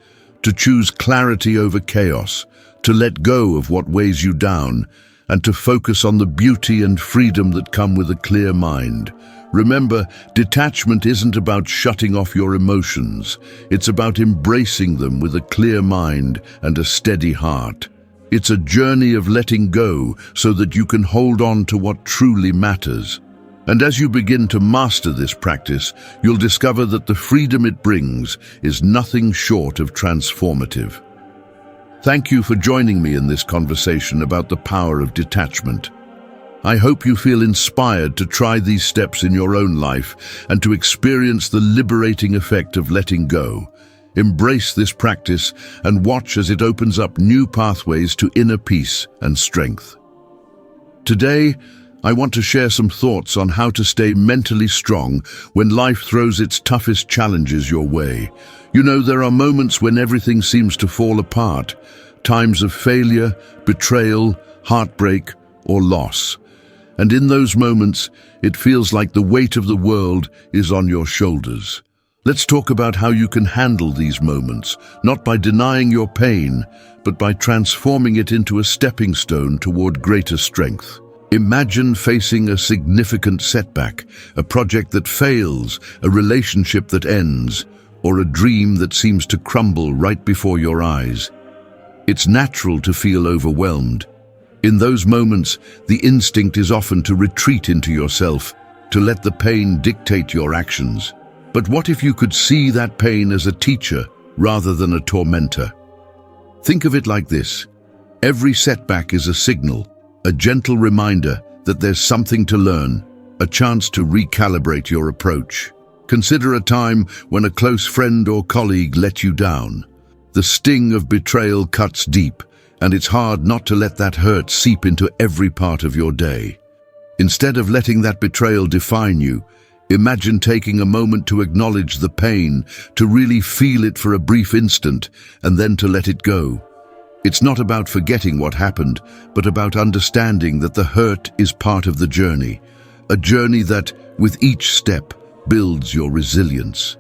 to choose clarity over chaos, to let go of what weighs you down, and to focus on the beauty and freedom that come with a clear mind. Remember, detachment isn't about shutting off your emotions. It's about embracing them with a clear mind and a steady heart. It's a journey of letting go so that you can hold on to what truly matters. And as you begin to master this practice, you'll discover that the freedom it brings is nothing short of transformative. Thank you for joining me in this conversation about the power of detachment. I hope you feel inspired to try these steps in your own life and to experience the liberating effect of letting go. Embrace this practice and watch as it opens up new pathways to inner peace and strength. Today, I want to share some thoughts on how to stay mentally strong when life throws its toughest challenges your way. You know, there are moments when everything seems to fall apart, times of failure, betrayal, heartbreak, or loss. And in those moments, it feels like the weight of the world is on your shoulders. Let's talk about how you can handle these moments, not by denying your pain, but by transforming it into a stepping stone toward greater strength. Imagine facing a significant setback, a project that fails, a relationship that ends, or a dream that seems to crumble right before your eyes. It's natural to feel overwhelmed. In those moments, the instinct is often to retreat into yourself, to let the pain dictate your actions. But what if you could see that pain as a teacher rather than a tormentor? Think of it like this. Every setback is a signal, a gentle reminder that there's something to learn, a chance to recalibrate your approach. Consider a time when a close friend or colleague let you down. The sting of betrayal cuts deep, and it's hard not to let that hurt seep into every part of your day. Instead of letting that betrayal define you, imagine taking a moment to acknowledge the pain, to really feel it for a brief instant, and then to let it go. It's not about forgetting what happened, but about understanding that the hurt is part of the journey, a journey that, with each step, builds your resilience.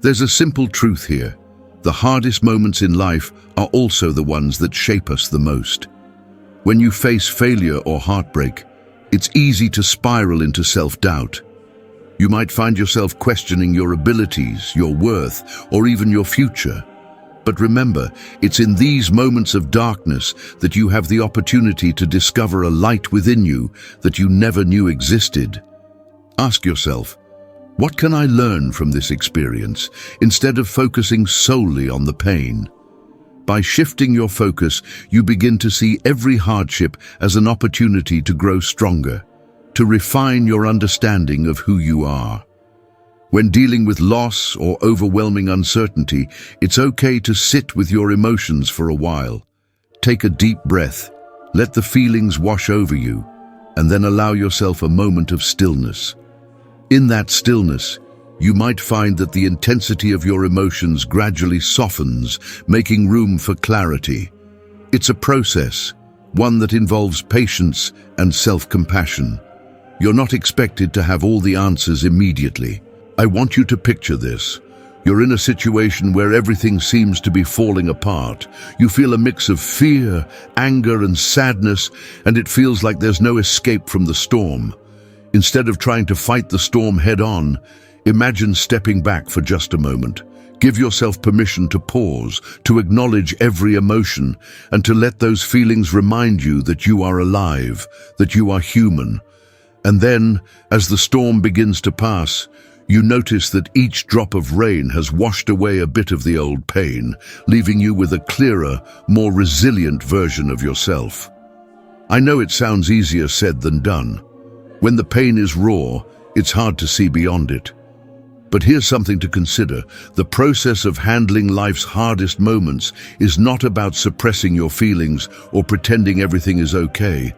There's a simple truth here. The hardest moments in life are also the ones that shape us the most. When you face failure or heartbreak, it's easy to spiral into self-doubt. You might find yourself questioning your abilities, your worth, or even your future. But remember, it's in these moments of darkness that you have the opportunity to discover a light within you that you never knew existed. Ask yourself, what can I learn from this experience, instead of focusing solely on the pain? By shifting your focus, you begin to see every hardship as an opportunity to grow stronger, to refine your understanding of who you are. When dealing with loss or overwhelming uncertainty, it's okay to sit with your emotions for a while. Take a deep breath, let the feelings wash over you, and then allow yourself a moment of stillness. In that stillness, you might find that the intensity of your emotions gradually softens, making room for clarity. It's a process, one that involves patience and self-compassion. You're not expected to have all the answers immediately. I want you to picture this. You're in a situation where everything seems to be falling apart. You feel a mix of fear, anger, and sadness, and it feels like there's no escape from the storm. Instead of trying to fight the storm head-on, imagine stepping back for just a moment. Give yourself permission to pause, to acknowledge every emotion, and to let those feelings remind you that you are alive, that you are human. And then, as the storm begins to pass, you notice that each drop of rain has washed away a bit of the old pain, leaving you with a clearer, more resilient version of yourself. I know it sounds easier said than done. When the pain is raw, it's hard to see beyond it. But here's something to consider. The process of handling life's hardest moments is not about suppressing your feelings or pretending everything is okay.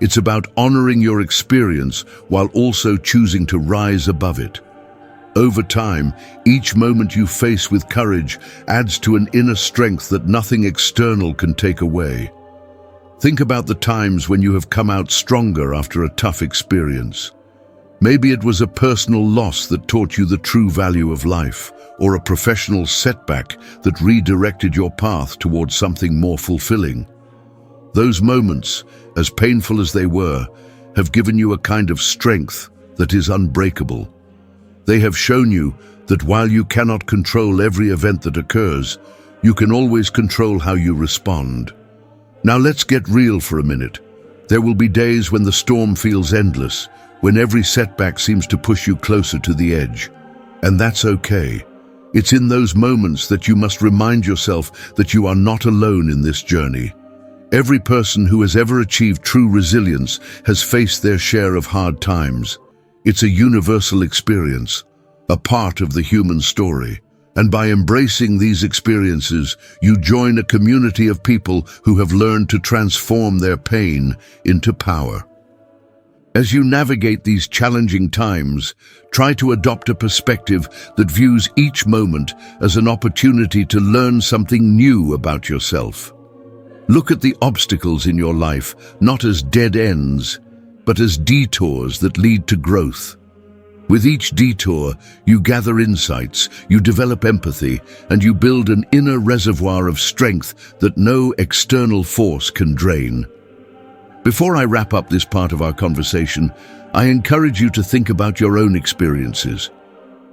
It's about honoring your experience while also choosing to rise above it. Over time, each moment you face with courage adds to an inner strength that nothing external can take away. Think about the times when you have come out stronger after a tough experience. Maybe it was a personal loss that taught you the true value of life, or a professional setback that redirected your path towards something more fulfilling. Those moments, as painful as they were, have given you a kind of strength that is unbreakable. They have shown you that while you cannot control every event that occurs, you can always control how you respond. Now let's get real for a minute. There will be days when the storm feels endless, when every setback seems to push you closer to the edge. And that's okay. It's in those moments that you must remind yourself that you are not alone in this journey. Every person who has ever achieved true resilience has faced their share of hard times. It's a universal experience, a part of the human story. And by embracing these experiences, you join a community of people who have learned to transform their pain into power. As you navigate these challenging times, try to adopt a perspective that views each moment as an opportunity to learn something new about yourself. Look at the obstacles in your life not as dead ends, but as detours that lead to growth. With each detour, you gather insights, you develop empathy, and you build an inner reservoir of strength that no external force can drain. Before I wrap up this part of our conversation, I encourage you to think about your own experiences.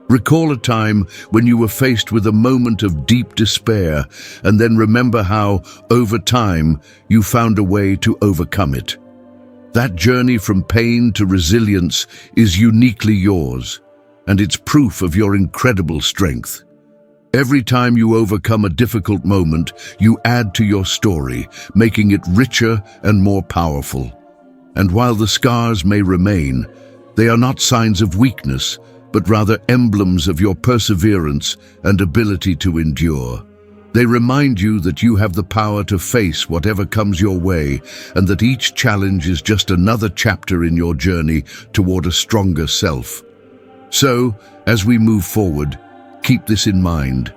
Recall a time when you were faced with a moment of deep despair, and then remember how, over time, you found a way to overcome it. That journey from pain to resilience is uniquely yours, and it's proof of your incredible strength. Every time you overcome a difficult moment, you add to your story, making it richer and more powerful. And while the scars may remain, they are not signs of weakness, but rather emblems of your perseverance and ability to endure. They remind you that you have the power to face whatever comes your way, and that each challenge is just another chapter in your journey toward a stronger self. So, as we move forward, keep this in mind.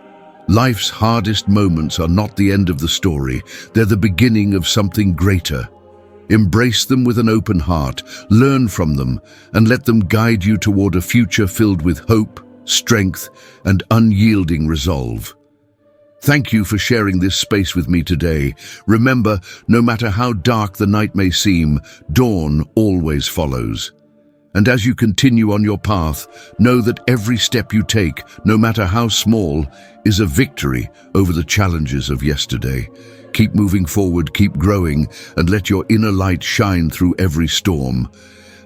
Life's hardest moments are not the end of the story, they're the beginning of something greater. Embrace them with an open heart, learn from them, and let them guide you toward a future filled with hope, strength, and unyielding resolve. Thank you for sharing this space with me today. Remember, no matter how dark the night may seem, dawn always follows. And as you continue on your path, know that every step you take, no matter how small, is a victory over the challenges of yesterday. Keep moving forward, keep growing, and let your inner light shine through every storm.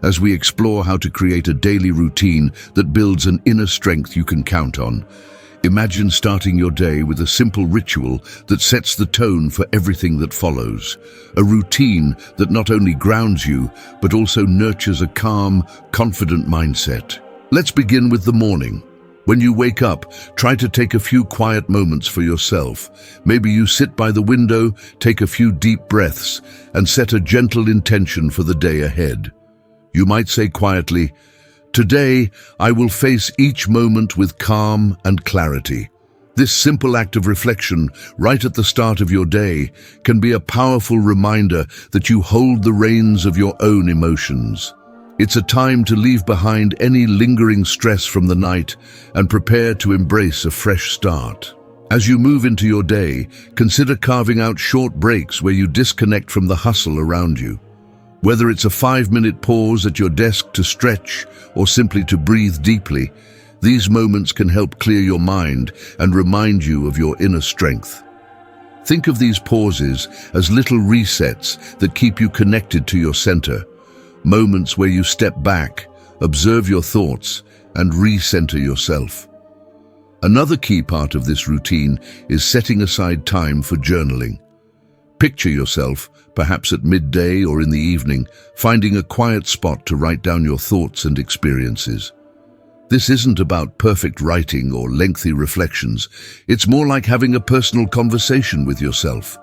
As we explore how to create a daily routine that builds an inner strength you can count on. Imagine starting your day with a simple ritual that sets the tone for everything that follows. A routine that not only grounds you, but also nurtures a calm, confident mindset. Let's begin with the morning. When you wake up, try to take a few quiet moments for yourself. Maybe you sit by the window, take a few deep breaths, and set a gentle intention for the day ahead. You might say quietly, "Today, I will face each moment with calm and clarity." This simple act of reflection, right at the start of your day, can be a powerful reminder that you hold the reins of your own emotions. It's a time to leave behind any lingering stress from the night and prepare to embrace a fresh start. As you move into your day, consider carving out short breaks where you disconnect from the hustle around you. Whether it's a 5-minute pause at your desk to stretch or simply to breathe deeply, these moments can help clear your mind and remind you of your inner strength. Think of these pauses as little resets that keep you connected to your center, moments where you step back, observe your thoughts, and recenter yourself. Another key part of this routine is setting aside time for journaling. Picture yourself, perhaps at midday or in the evening, finding a quiet spot to write down your thoughts and experiences. This isn't about perfect writing or lengthy reflections. It's more like having a personal conversation with yourself.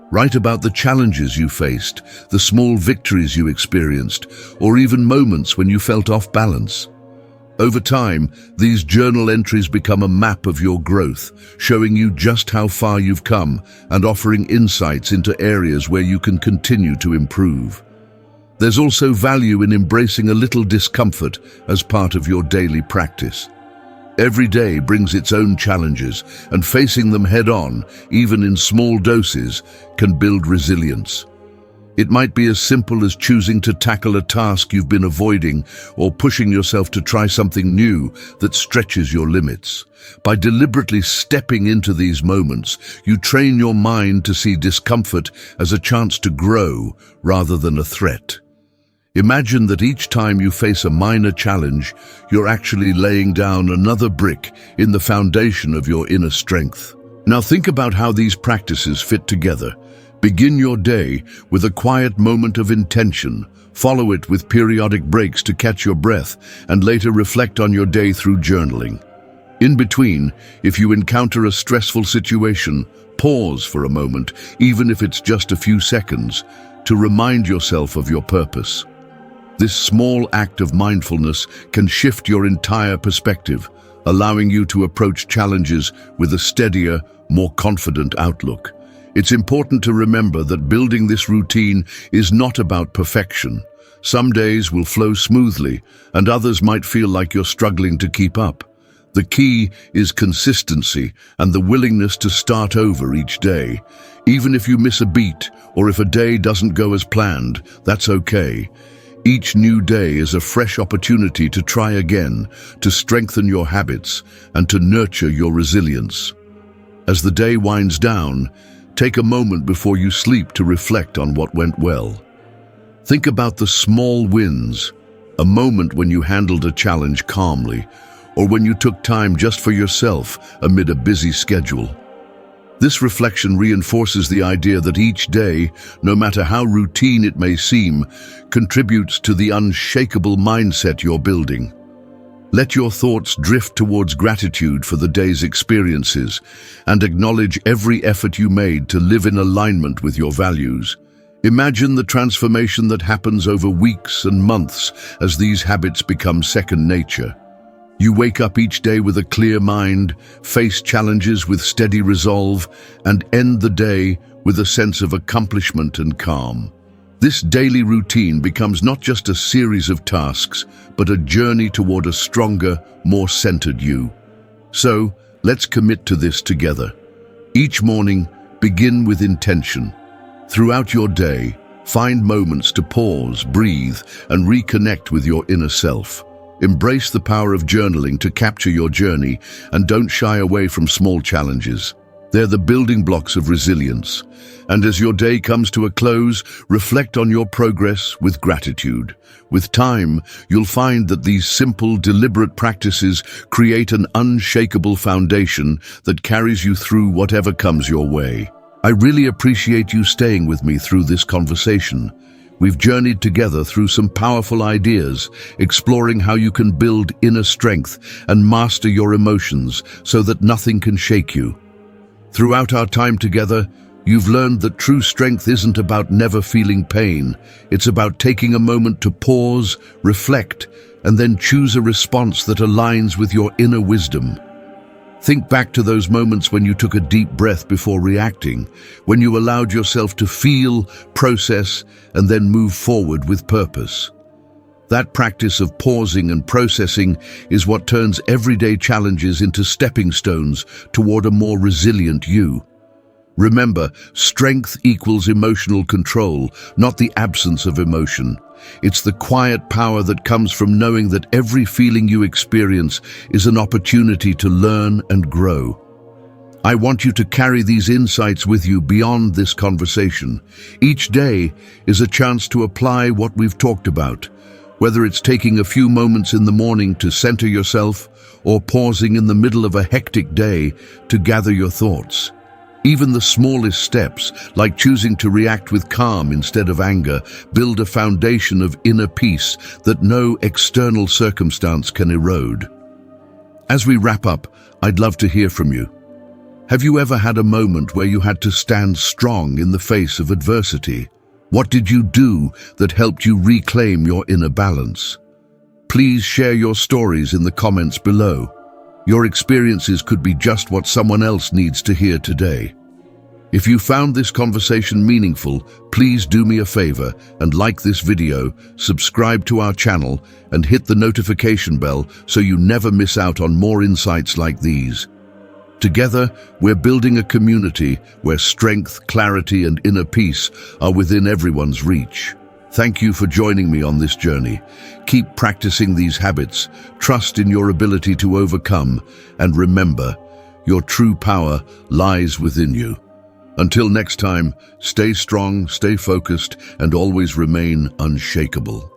Write about the challenges you faced, the small victories you experienced, or even moments when you felt off balance. Over time, these journal entries become a map of your growth, showing you just how far you've come and offering insights into areas where you can continue to improve. There's also value in embracing a little discomfort as part of your daily practice. Every day brings its own challenges, and facing them head-on, even in small doses, can build resilience. It might be as simple as choosing to tackle a task you've been avoiding or pushing yourself to try something new that stretches your limits. By deliberately stepping into these moments, you train your mind to see discomfort as a chance to grow rather than a threat. Imagine that each time you face a minor challenge, you're actually laying down another brick in the foundation of your inner strength. Now think about how these practices fit together. Begin your day with a quiet moment of intention, follow it with periodic breaks to catch your breath, and later reflect on your day through journaling. In between, if you encounter a stressful situation, pause for a moment, even if it's just a few seconds, to remind yourself of your purpose. This small act of mindfulness can shift your entire perspective, allowing you to approach challenges with a steadier, more confident outlook. It's important to remember that building this routine is not about perfection. Some days will flow smoothly, and others might feel like you're struggling to keep up. The key is consistency and the willingness to start over each day. Even if you miss a beat or if a day doesn't go as planned, that's okay. Each new day is a fresh opportunity to try again, to strengthen your habits and to nurture your resilience. As the day winds down, take a moment before you sleep to reflect on what went well. Think about the small wins, a moment when you handled a challenge calmly, or when you took time just for yourself amid a busy schedule. This reflection reinforces the idea that each day, no matter how routine it may seem, contributes to the unshakable mindset you're building. Let your thoughts drift towards gratitude for the day's experiences and acknowledge every effort you made to live in alignment with your values. Imagine the transformation that happens over weeks and months as these habits become second nature. You wake up each day with a clear mind, face challenges with steady resolve, and end the day with a sense of accomplishment and calm. This daily routine becomes not just a series of tasks, but a journey toward a stronger, more centered you. So, let's commit to this together. Each morning, begin with intention. Throughout your day, find moments to pause, breathe, and reconnect with your inner self. Embrace the power of journaling to capture your journey, and don't shy away from small challenges. They're the building blocks of resilience. And as your day comes to a close, reflect on your progress with gratitude. With time, you'll find that these simple, deliberate practices create an unshakable foundation that carries you through whatever comes your way. I really appreciate you staying with me through this conversation. We've journeyed together through some powerful ideas, exploring how you can build inner strength and master your emotions so that nothing can shake you. Throughout our time together, you've learned that true strength isn't about never feeling pain. It's about taking a moment to pause, reflect, and then choose a response that aligns with your inner wisdom. Think back to those moments when you took a deep breath before reacting, when you allowed yourself to feel, process, and then move forward with purpose. That practice of pausing and processing is what turns everyday challenges into stepping stones toward a more resilient you. Remember, strength equals emotional control, not the absence of emotion. It's the quiet power that comes from knowing that every feeling you experience is an opportunity to learn and grow. I want you to carry these insights with you beyond this conversation. Each day is a chance to apply what we've talked about, whether it's taking a few moments in the morning to center yourself or pausing in the middle of a hectic day to gather your thoughts. Even the smallest steps, like choosing to react with calm instead of anger, build a foundation of inner peace that no external circumstance can erode. As we wrap up, I'd love to hear from you. Have you ever had a moment where you had to stand strong in the face of adversity? What did you do that helped you reclaim your inner balance? Please share your stories in the comments below. Your experiences could be just what someone else needs to hear today. If you found this conversation meaningful, please do me a favor and like this video, subscribe to our channel, and hit the notification bell so you never miss out on more insights like these. Together, we're building a community where strength, clarity, and inner peace are within everyone's reach. Thank you for joining me on this journey. Keep practicing these habits, trust in your ability to overcome, and remember, your true power lies within you. Until next time, stay strong, stay focused, and always remain unshakable.